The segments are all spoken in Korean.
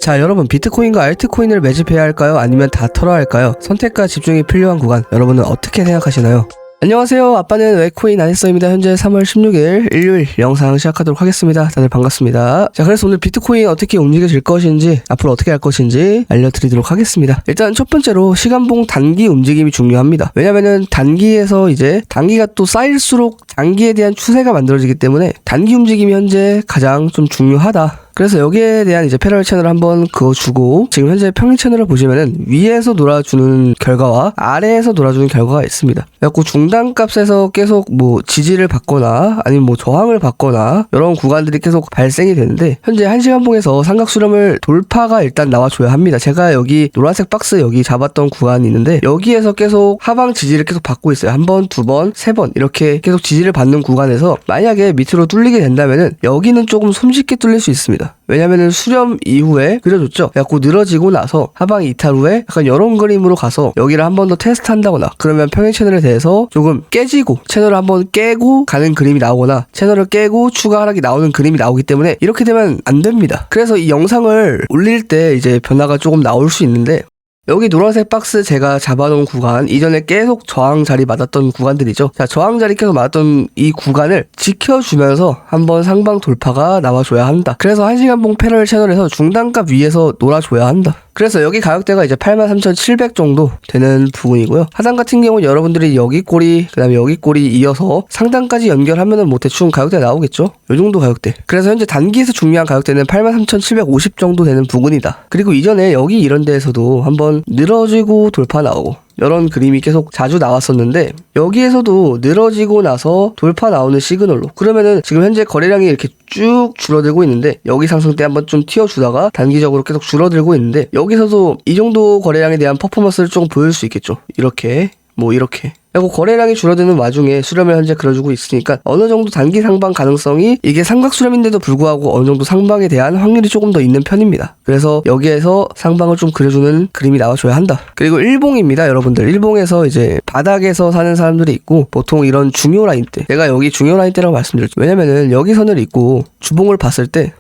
자, 여러분, 비트코인과 알트코인을 매집해야 할까요? 아니면 다 털어야 할까요? 선택과 집중이 필요한 구간, 여러분은 어떻게 생각하시나요? 안녕하세요. 아빠는 왜 코인 안 했어입니다. 현재 3월 16일 일요일 영상 시작하도록 하겠습니다. 다들 반갑습니다. 자, 그래서 오늘 비트코인 어떻게 움직여질 것인지, 앞으로 어떻게 할 것인지 알려드리도록 하겠습니다. 일단 첫 번째로 시간봉 단기 움직임이 중요합니다. 왜냐면은 단기에서 이제 단기가 또 쌓일수록 장기에 대한 추세가 만들어지기 때문에 단기 움직임이 현재 가장 좀 중요하다. 그래서 여기에 대한 이제 패러럴 채널을 한번 그어주고, 지금 현재 평일 채널을 보시면은 위에서 놀아주는 결과와 아래에서 놀아주는 결과가 있습니다. 그래갖고 중단값에서 계속 뭐 지지를 받거나 아니면 뭐 저항을 받거나 이런 구간들이 계속 발생이 되는데, 현재 1시간봉에서 삼각 수렴을 돌파가 일단 나와줘야 합니다. 제가 여기 노란색 박스 여기 잡았던 구간이 있는데, 여기에서 계속 하방 지지를 계속 받고 있어요. 한 번, 두 번, 세 번 이렇게 계속 지지를 받는 구간에서 만약에 밑으로 뚫리게 된다면은 여기는 조금 손쉽게 뚫릴 수 있습니다. 왜냐면은 수렴 이후에 그려줬죠. 그래갖고 늘어지고 나서 하방 이탈 후에 약간 이런 그림으로 가서 여기를 한 번 더 테스트 한다거나, 그러면 평행 채널에 대해서 조금 깨지고 채널을 한번 깨고 가는 그림이 나오거나, 채널을 깨고 추가 하락이 나오는 그림이 나오기 때문에 이렇게 되면 안 됩니다. 그래서 이 영상을 올릴 때 이제 변화가 조금 나올 수 있는데, 여기 노란색 박스 제가 잡아놓은 구간, 이전에 계속 저항 자리 맞았던 구간들이죠. 자, 저항 자리 계속 맞았던 이 구간을 지켜주면서 한번 상방 돌파가 나와줘야 한다. 그래서 1시간봉 패러럴 채널에서 중단값 위에서 놀아줘야 한다. 그래서 여기 가격대가 이제 83,700 정도 되는 부분이고요. 하단 같은 경우는 여러분들이 여기 꼬리, 그 다음에 여기 꼬리 이어서 상단까지 연결하면은 뭐 대충 가격대가 나오겠죠? 요 정도 가격대. 그래서 현재 단기에서 중요한 가격대는 83,750 정도 되는 부분이다. 그리고 이전에 여기 이런 데에서도 한번 늘어지고 돌파 나오고 이런 그림이 계속 자주 나왔었는데, 여기에서도 늘어지고 나서 돌파 나오는 시그널로, 그러면은 지금 현재 거래량이 이렇게 쭉 줄어들고 있는데, 여기 상승 때 한번 좀 튀어주다가 단기적으로 계속 줄어들고 있는데, 여기서도 이 정도 거래량에 대한 퍼포먼스를 조금 보여줄 수 있겠죠. 이렇게 이렇게. 그리고 거래량이 줄어드는 와중에 수렴을 현재 그려주고 있으니까 어느 정도 단기 상방 가능성이, 이게 삼각 수렴인데도 불구하고 어느 정도 상방에 대한 확률이 조금 더 있는 편입니다. 그래서 여기에서 상방을 좀 그려주는 그림이 나와줘야 한다. 그리고 일봉입니다, 여러분들. 일봉에서 이제 바닥에서 사는 사람들이 있고, 보통 이런 중요 라인 때, 제가 여기 중요 라인 때라고 말씀드렸죠. 왜냐면은 여기 선을 있고 주봉을 봤을 때,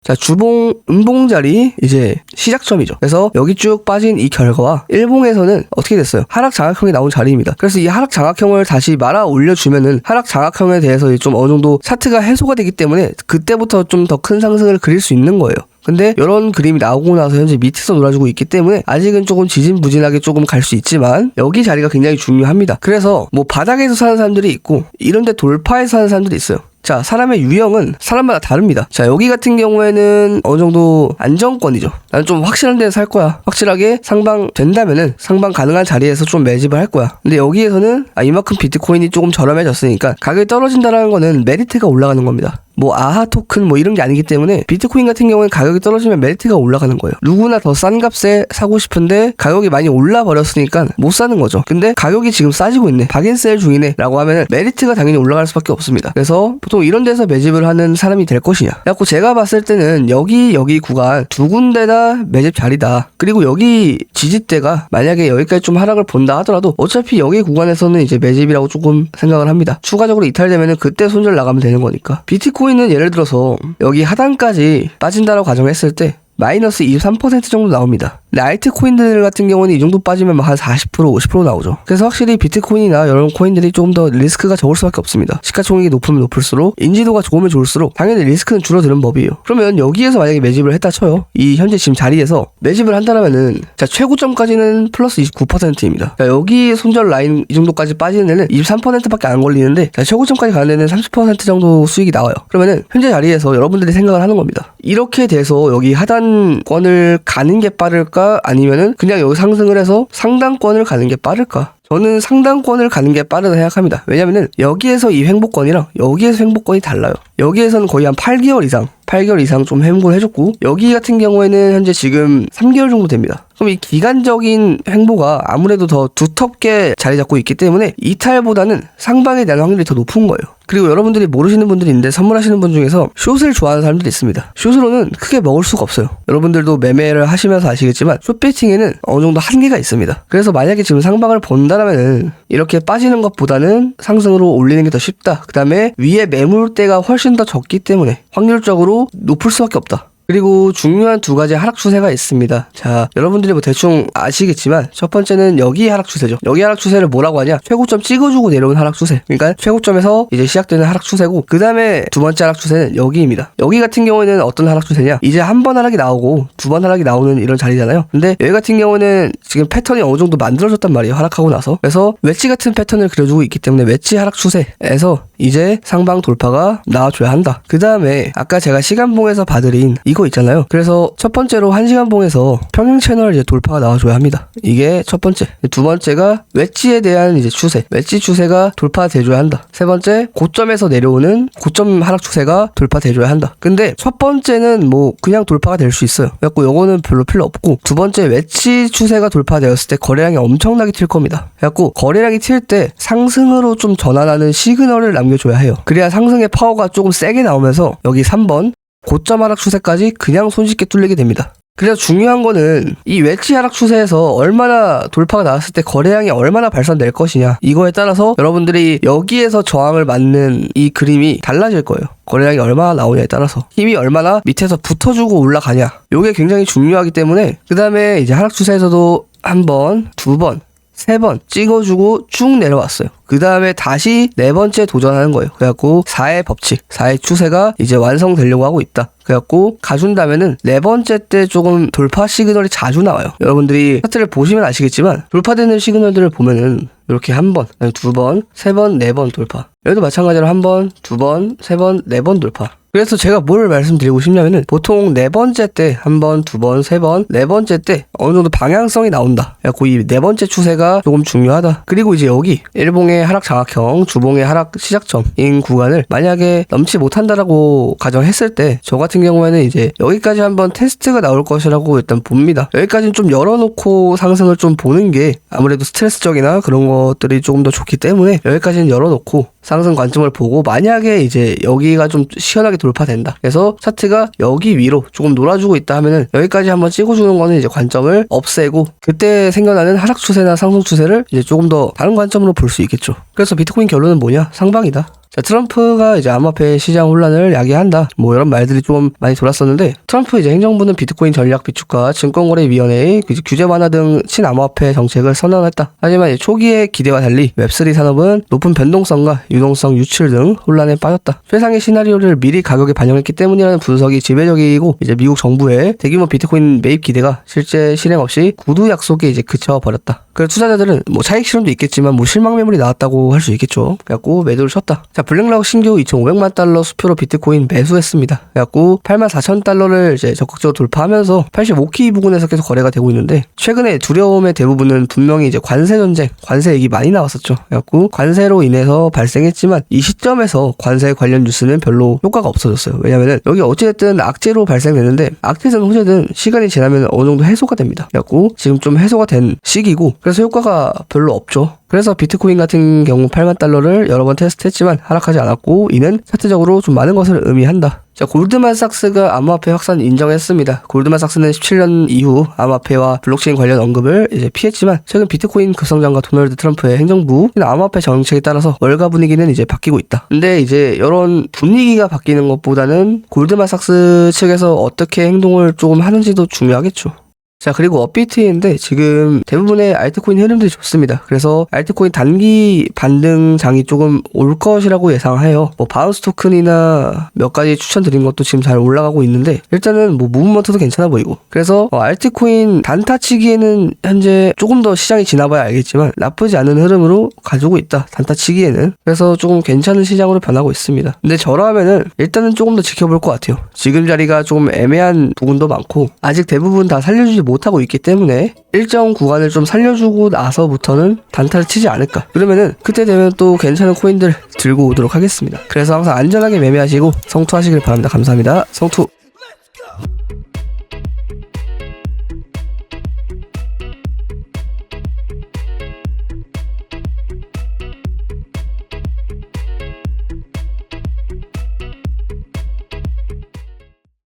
자, 주봉, 음봉 자리, 이제 시작점이죠. 그래서 여기 쭉 빠진 이 결과와 일봉에서는 어떻게 됐어요? 하락 장악형이 나온 자리입니다. 그래서 이 하락 장악형을 다시 말아 올려주면은 하락 장악형에 대해서 좀 어느 정도 차트가 해소가 되기 때문에 그때부터 좀 더 큰 상승을 그릴 수 있는 거예요. 근데 이런 그림이 나오고 나서 현재 밑에서 놀아주고 있기 때문에 아직은 조금 지진부진하게 조금 갈 수 있지만, 여기 자리가 굉장히 중요합니다. 그래서 뭐 바닥에서 사는 사람들이 있고 이런데 돌파해서 사는 사람들이 있어요. 자, 사람의 유형은 사람마다 다릅니다. 자, 여기 같은 경우에는 어느 정도 안정권이죠. 나는 좀 확실한 데서 살 거야. 확실하게 상방 된다면은 상방 가능한 자리에서 좀 매집을 할 거야. 근데 여기에서는 이만큼 비트코인이 조금 저렴해졌으니까 가격이 떨어진다라는 거는 메리트가 올라가는 겁니다. 뭐 아하 토큰 뭐 이런 게 아니기 때문에, 비트코인 같은 경우는 가격이 떨어지면 메리트가 올라가는 거예요. 누구나 더 싼 값에 사고 싶은데 가격이 많이 올라 버렸으니까 못 사는 거죠. 근데 가격이 지금 싸지고 있네, 박앤셀 중이네 라고 하면 메리트가 당연히 올라갈 수밖에 없습니다. 그래서 보통 이런 데서 매집을 하는 사람이 될 것이냐. 그래갖고 제가 봤을 때는 여기 구간 두 군데다 매집 자리다. 그리고 여기 지지대가 만약에 여기까지 좀 하락을 본다 하더라도 어차피 여기 구간에서는 이제 매집이라고 조금 생각을 합니다. 추가적으로 이탈되면은 그때 손절 나가면 되는 거니까. 비트코인은 예를 들어서 여기 하단까지 빠진다라고 가정했을 때 마이너스 23% 정도 나옵니다. 근데 알트코인들 같은 경우는 이 정도 빠지면 한 40%, 50% 나오죠. 그래서 확실히 비트코인이나 이런 코인들이 조금 더 리스크가 적을 수밖에 없습니다. 시가총액이 높으면 높을수록, 인지도가 좋으면 좋을수록 당연히 리스크는 줄어드는 법이에요. 그러면 여기에서 만약에 매집을 했다 쳐요. 이 현재 지금 자리에서 매집을 한다면은, 자, 최고점까지는 플러스 29%입니다. 자, 여기 손절 라인 이 정도까지 빠지는 데는 23%밖에 안 걸리는데, 자, 최고점까지 가는 데는 30% 정도 수익이 나와요. 그러면은 현재 자리에서 여러분들이 생각을 하는 겁니다. 이렇게 돼서 여기 하단권을 가는 게 빠를까? 아니면은 그냥 여기 상승을 해서 상단권을 가는 게 빠를까? 저는 상단권을 가는 게 빠르다 생각합니다. 왜냐면은 여기에서 이 횡보권이랑 여기에서 횡보권이 달라요. 여기에서는 거의 한 8개월 이상 좀 횡보를 해줬고, 여기 같은 경우에는 현재 지금 3개월 정도 됩니다. 그럼 이 기간적인 횡보가 아무래도 더 두텁게 자리 잡고 있기 때문에 이탈보다는 상방에 대한 확률이 더 높은 거예요. 그리고 여러분들이 모르시는 분들이 있는데, 선물하시는 분 중에서 숏을 좋아하는 사람들이 있습니다. 숏으로는 크게 먹을 수가 없어요. 여러분들도 매매를 하시면서 아시겠지만 숏 배팅에는 어느 정도 한계가 있습니다. 그래서 만약에 지금 상방을 본다라면은 이렇게 빠지는 것보다는 상승으로 올리는 게 더 쉽다. 그 다음에 위에 매물대가 훨씬 더 적기 때문에 확률적으로 높을 수밖에 없다. 그리고 중요한 두 가지 하락 추세가 있습니다. 자, 여러분들이 뭐 대충 아시겠지만 첫 번째는 여기 하락 추세죠. 여기 하락 추세를 뭐라고 하냐? 최고점 찍어주고 내려온 하락 추세. 그러니까 최고점에서 이제 시작되는 하락 추세고, 그 다음에 두 번째 하락 추세는 여기입니다. 여기 같은 경우에는 어떤 하락 추세냐? 이제 한 번 하락이 나오고 두 번 하락이 나오는 이런 자리잖아요. 근데 여기 같은 경우는 지금 패턴이 어느 정도 만들어졌단 말이에요. 하락하고 나서. 그래서 웨지 같은 패턴을 그려주고 있기 때문에 웨지 하락 추세에서 이제 상방 돌파가 나와줘야 한다. 그 다음에 아까 제가 시간봉에서 봐드린 이거 있잖아요. 그래서 첫 번째로 1시간봉에서 평행 채널 이제 돌파가 나와줘야 합니다. 이게 첫 번째. 두 번째가 웨지에 대한 이제 추세. 웨지 추세가 돌파돼줘야 한다. 세 번째, 고점에서 내려오는 고점 하락 추세가 돌파돼줘야 한다. 근데 첫 번째는 뭐 그냥 돌파가 될 수 있어요. 그래갖고 요거는 별로 필요 없고, 두 번째 웨지 추세가 돌파되었을 때 거래량이 엄청나게 튈 겁니다. 그래갖고 거래량이 튈 때 상승으로 좀 전환하는 시그널을 남겨줘야 해요. 그래야 상승의 파워가 조금 세게 나오면서 여기 3번 고점 하락 추세까지 그냥 손쉽게 뚫리게 됩니다. 그래서 중요한 거는 이 웨지 하락 추세에서 얼마나 돌파가 나왔을 때 거래량이 얼마나 발산될 것이냐, 이거에 따라서 여러분들이 여기에서 저항을 맞는 이 그림이 달라질 거예요. 거래량이 얼마나 나오냐에 따라서, 힘이 얼마나 밑에서 붙어주고 올라가냐, 요게 굉장히 중요하기 때문에, 그 다음에 이제 하락 추세에서도 한 번, 두 번, 세 번 찍어주고 쭉 내려왔어요. 그 다음에 다시 네 번째 도전하는 거예요. 그래갖고 4의 법칙, 4의 추세가 이제 완성되려고 하고 있다. 그래갖고 가준다면은 네 번째 때 조금 돌파 시그널이 자주 나와요. 여러분들이 차트를 보시면 아시겠지만 돌파되는 시그널들을 보면은 이렇게 한 번, 두 번, 세 번, 네 번 돌파. 여기도 마찬가지로 한 번, 두 번, 세 번, 네 번 돌파. 그래서 제가 뭘 말씀드리고 싶냐면은 보통 네 번째 때 한 번, 두 번, 세 번, 네 번째 때 어느 정도 방향성이 나온다. 그래갖고 이 네 번째 추세가 조금 중요하다. 그리고 이제 여기 일봉의 하락 장악형, 주봉의 하락 시작점인 구간을 만약에 넘지 못한다라고 가정했을 때 저 같은 경우에는 이제 여기까지 한번 테스트가 나올 것이라고 일단 봅니다. 여기까지는 좀 열어놓고 상승을 좀 보는 게 아무래도 스트레스적이나 그런 것들이 조금 더 좋기 때문에 여기까지는 열어놓고 상승 관점을 보고, 만약에 이제 여기가 좀 시원하게 돌파된다, 그래서 차트가 여기 위로 조금 놀아주고 있다 하면은 여기까지 한번 찍어주는 거는 이제 관점을 없애고 그때 생겨나는 하락 추세나 상승 추세를 이제 조금 더 다른 관점으로 볼 수 있겠죠. 그래서 비트코인 결론은 뭐냐? 상방이다. 자, 트럼프가 이제 암호화폐 시장 혼란을 야기한다, 뭐 이런 말들이 좀 많이 돌았었는데, 트럼프 이제 행정부는 비트코인 전략 비축과 증권거래위원회의 규제 완화 등 친암호화폐 정책을 선언했다. 하지만 초기의 기대와 달리 웹3 산업은 높은 변동성과 유동성 유출 등 혼란에 빠졌다. 최상의 시나리오를 미리 가격에 반영했기 때문이라는 분석이 지배적이고, 이제 미국 정부의 대규모 비트코인 매입 기대가 실제 실행 없이 구두 약속에 이제 그쳐버렸다. 그래서 투자자들은 뭐 차익 실현도 있겠지만 뭐 실망 매물이 나왔다고 할 수 있겠죠. 그래갖고 매도를 쳤다. 자, 블랙락 신규 2,500만 달러 수표로 비트코인 매수했습니다. 그래갖고 84,000달러를 이제 적극적으로 돌파하면서 85키 부근에서 계속 거래가 되고 있는데, 최근에 두려움의 대부분은 분명히 이제 관세 전쟁, 관세 얘기 많이 나왔었죠. 그래갖고 관세로 인해서 발생했지만 이 시점에서 관세 관련 뉴스는 별로 효과가 없어졌어요. 왜냐면은 여기 어찌됐든 악재로 발생되는데, 악재든 호재든 시간이 지나면 어느 정도 해소가 됩니다. 그래갖고 지금 좀 해소가 된 시기고, 그래서 효과가 별로 없죠. 그래서 비트코인 같은 경우 8만 달러를 여러 번 테스트했지만 하락하지 않았고, 이는 차트적으로 좀 많은 것을 의미한다. 자, 골드만삭스가 암호화폐 확산 인정했습니다. 골드만삭스는 17년 이후 암호화폐와 블록체인 관련 언급을 이제 피했지만, 최근 비트코인 급성장과 도널드 트럼프의 행정부 암호화폐 정책에 따라서 월가 분위기는 이제 바뀌고 있다. 근데 이제 이런 분위기가 바뀌는 것보다는 골드만삭스 측에서 어떻게 행동을 조금 하는지도 중요하겠죠. 자, 그리고 업비트인데 지금 대부분의 알트코인 흐름들이 좋습니다. 그래서 알트코인 단기 반등장이 조금 올 것이라고 예상해요. 뭐 바운스 토큰이나 몇 가지 추천드린 것도 지금 잘 올라가고 있는데, 일단은 뭐 무브먼트도 괜찮아 보이고, 그래서 알트코인 단타치기에는 현재 조금 더 시장이 지나봐야 알겠지만 나쁘지 않은 흐름으로 가지고 있다, 단타치기에는. 그래서 조금 괜찮은 시장으로 변하고 있습니다. 근데 저라면은 일단은 조금 더 지켜볼 것 같아요. 지금 자리가 좀 애매한 부분도 많고 아직 대부분 다 살려주지 못하고 있기 때문에 일정 구간을 좀 살려주고 나서부터는 단타를 치지 않을까. 그러면은 그때 되면 또 괜찮은 코인들 들고 오도록 하겠습니다. 그래서 항상 안전하게 매매하시고 성투하시길 바랍니다. 감사합니다. 성투.